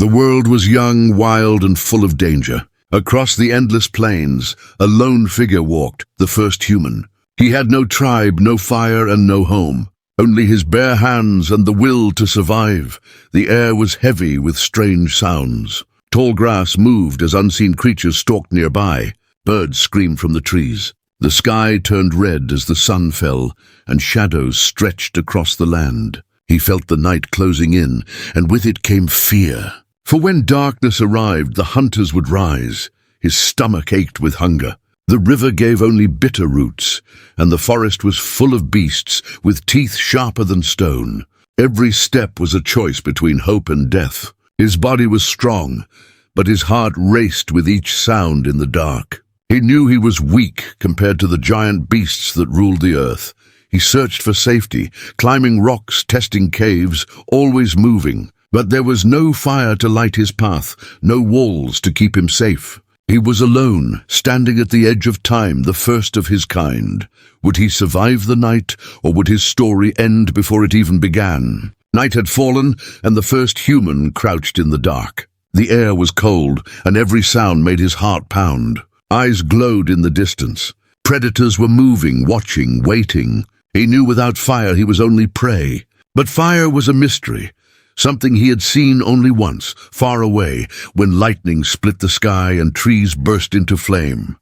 The world was young, wild, and full of danger. Across the endless plains, a lone figure walked, the first human. He had no tribe, no fire, and no home. Only his bare hands and the will to survive. The air was heavy with strange sounds. Tall grass moved as unseen creatures stalked nearby. Birds screamed from the trees. The sky turned red as the sun fell, and shadows stretched across the land. He felt the night closing in, and with it came fear. For when darkness arrived, the hunters would rise. His stomach ached with hunger. The river gave only bitter roots, and the forest was full of beasts with teeth sharper than stone. Every step was a choice between hope and death. His body was strong, but his heart raced with each sound in the dark. He knew he was weak compared to the giant beasts that ruled the earth. He searched for safety, climbing rocks, testing caves, always moving. But there was no fire to light his path, no walls to keep him safe. He was alone, standing at the edge of time, the first of his kind. Would he survive the night, or would his story end before it even began? Night had fallen, and the first human crouched in the dark. The air was cold, and every sound made his heart pound. Eyes glowed in the distance. Predators were moving, watching, waiting. He knew without fire he was only prey. But fire was a mystery. Something he had seen only once, far away, when lightning split the sky and trees burst into flame.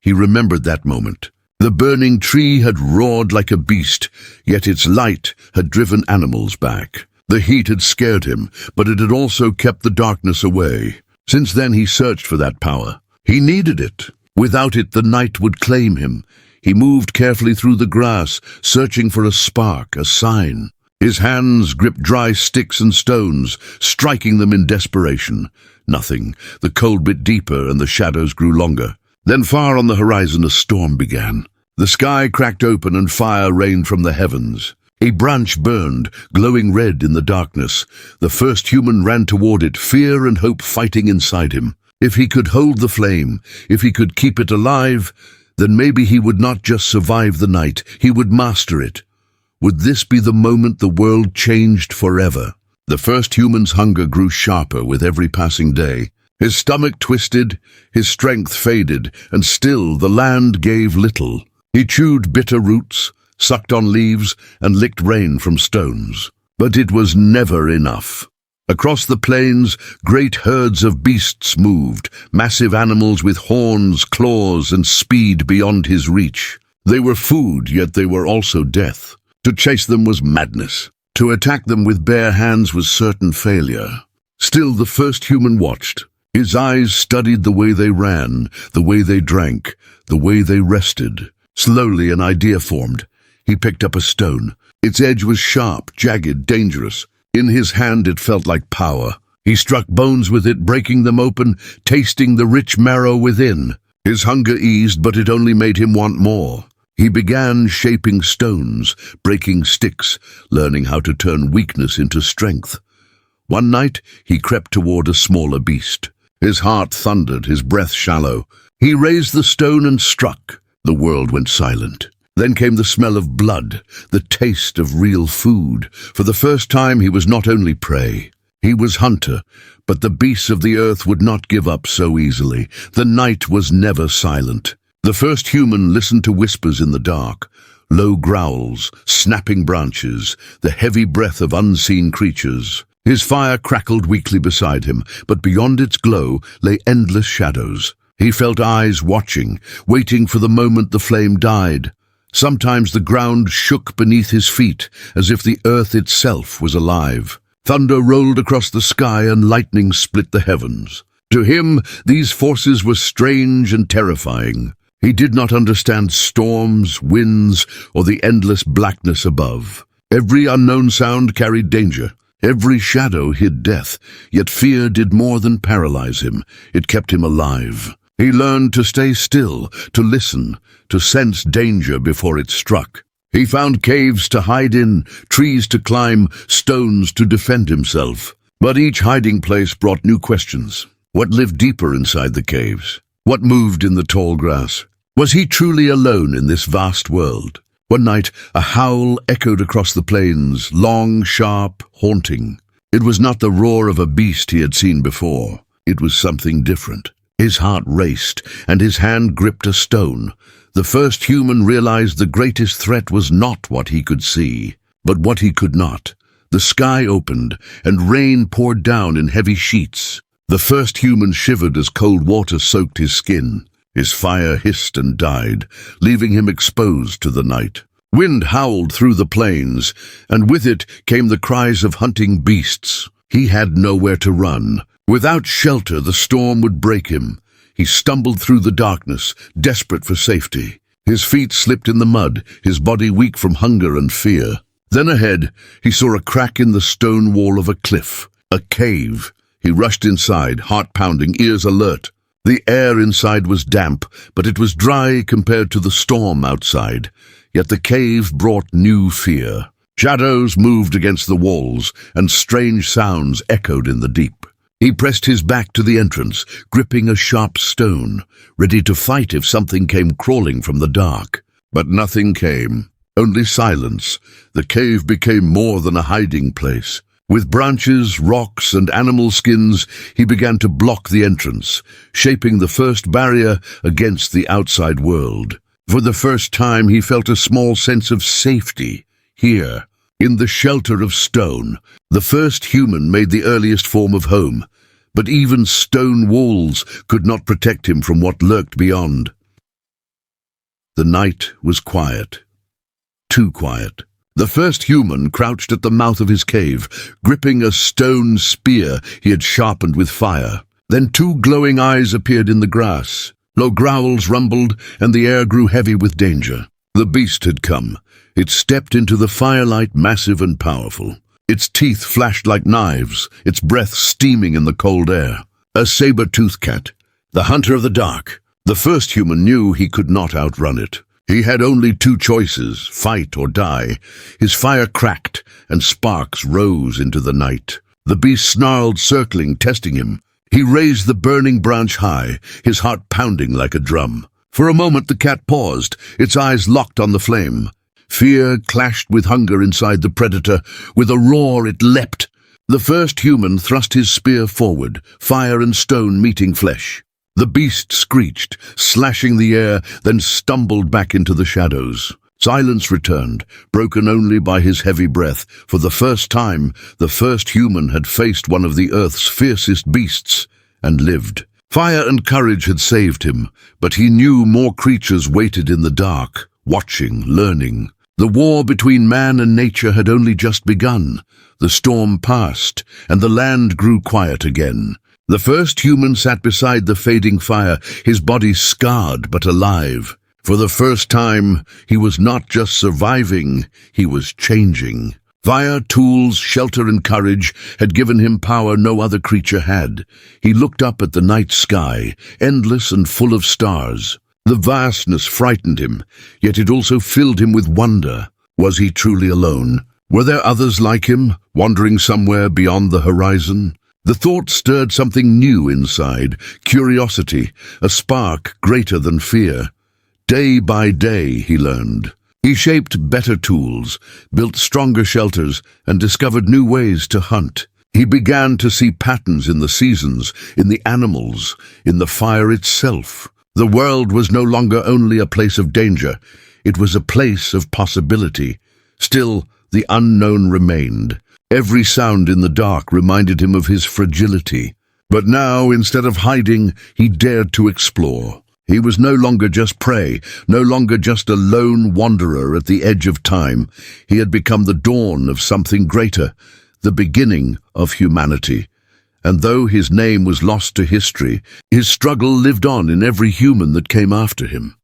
He remembered that moment. The burning tree had roared like a beast, yet its light had driven animals back. The heat had scared him, but it had also kept the darkness away. Since then he searched for that power. He needed it. Without it, the night would claim him. He moved carefully through the grass, searching for a spark, a sign. His hands gripped dry sticks and stones, striking them in desperation. Nothing. The cold bit deeper and the shadows grew longer. Then far on the horizon a storm began. The sky cracked open and fire rained from the heavens. A branch burned, glowing red in the darkness. The first human ran toward it, fear and hope fighting inside him. If he could hold the flame, if he could keep it alive, then maybe he would not just survive the night, he would master it. Would this be the moment the world changed forever? The first human's hunger grew sharper with every passing day. His stomach twisted, his strength faded, and still the land gave little. He chewed bitter roots, sucked on leaves, and licked rain from stones. But it was never enough. Across the plains, great herds of beasts moved, massive animals with horns, claws, and speed beyond his reach. They were food, yet they were also death. To chase them was madness. To attack them with bare hands was certain failure. Still, the first human watched. His eyes studied the way they ran, the way they drank, the way they rested. Slowly, an idea formed. He picked up a stone. Its edge was sharp, jagged, dangerous. In his hand it felt like power. He struck bones with it, breaking them open, tasting the rich marrow within. His hunger eased, but it only made him want more. He began shaping stones, breaking sticks, learning how to turn weakness into strength. One night, he crept toward a smaller beast. His heart thundered, his breath shallow. He raised the stone and struck. The world went silent. Then came the smell of blood, the taste of real food. For the first time, he was not only prey. He was hunter, but the beasts of the earth would not give up so easily. The night was never silent. The first human listened to whispers in the dark, low growls, snapping branches, the heavy breath of unseen creatures. His fire crackled weakly beside him, but beyond its glow lay endless shadows. He felt eyes watching, waiting for the moment the flame died. Sometimes the ground shook beneath his feet, as if the earth itself was alive. Thunder rolled across the sky and lightning split the heavens. To him, these forces were strange and terrifying. He did not understand storms, winds, or the endless blackness above. Every unknown sound carried danger. Every shadow hid death, yet fear did more than paralyze him. It kept him alive. He learned to stay still, to listen, to sense danger before it struck. He found caves to hide in, trees to climb, stones to defend himself. But each hiding place brought new questions. What lived deeper inside the caves? What moved in the tall grass? Was he truly alone in this vast world? One night, a howl echoed across the plains, long, sharp, haunting. It was not the roar of a beast he had seen before. It was something different. His heart raced, and his hand gripped a stone. The first human realized the greatest threat was not what he could see, but what he could not. The sky opened, and rain poured down in heavy sheets. The first human shivered as cold water soaked his skin. His fire hissed and died, leaving him exposed to the night. Wind howled through the plains, and with it came the cries of hunting beasts. He had nowhere to run. Without shelter, the storm would break him. He stumbled through the darkness, desperate for safety. His feet slipped in the mud, his body weak from hunger and fear. Then ahead, he saw a crack in the stone wall of a cliff, a cave. He rushed inside, heart pounding, ears alert. The air inside was damp, but it was dry compared to the storm outside. Yet the cave brought new fear. Shadows moved against the walls, and strange sounds echoed in the deep. He pressed his back to the entrance, gripping a sharp stone, ready to fight if something came crawling from the dark. But nothing came, only silence. The cave became more than a hiding place. With branches, rocks, and animal skins, he began to block the entrance, shaping the first barrier against the outside world. For the first time, he felt a small sense of safety. Here, in the shelter of stone, the first human made the earliest form of home. But even stone walls could not protect him from what lurked beyond. The night was quiet. Too quiet. The first human crouched at the mouth of his cave, gripping a stone spear he had sharpened with fire. Then two glowing eyes appeared in the grass. Low growls rumbled, and the air grew heavy with danger. The beast had come. It stepped into the firelight, massive and powerful. Its teeth flashed like knives, its breath steaming in the cold air. A saber-toothed cat, the hunter of the dark. The first human knew he could not outrun it. He had only two choices, fight or die. His fire cracked, and sparks rose into the night. The beast snarled, circling, testing him. He raised the burning branch high, his heart pounding like a drum. For a moment the cat paused, its eyes locked on the flame. Fear clashed with hunger inside the predator. With a roar it leapt. The first human thrust his spear forward, fire and stone meeting flesh. The beast screeched, slashing the air, then stumbled back into the shadows. Silence returned, broken only by his heavy breath. For the first time, the first human had faced one of the earth's fiercest beasts, and lived. Fire and courage had saved him, but he knew more creatures waited in the dark, watching, learning. The war between man and nature had only just begun. The storm passed, and the land grew quiet again. The first human sat beside the fading fire, his body scarred but alive. For the first time, he was not just surviving, he was changing. Fire, tools, shelter, and courage had given him power no other creature had. He looked up at the night sky, endless and full of stars. The vastness frightened him, yet it also filled him with wonder. Was he truly alone? Were there others like him, wandering somewhere beyond the horizon? The thought stirred something new inside, curiosity, a spark greater than fear. Day by day, he learned. He shaped better tools, built stronger shelters, and discovered new ways to hunt. He began to see patterns in the seasons, in the animals, in the fire itself. The world was no longer only a place of danger, it was a place of possibility. Still, the unknown remained. Every sound in the dark reminded him of his fragility. But now, instead of hiding, he dared to explore. He was no longer just prey, no longer just a lone wanderer at the edge of time. He had become the dawn of something greater, the beginning of humanity. And though his name was lost to history, his struggle lived on in every human that came after him.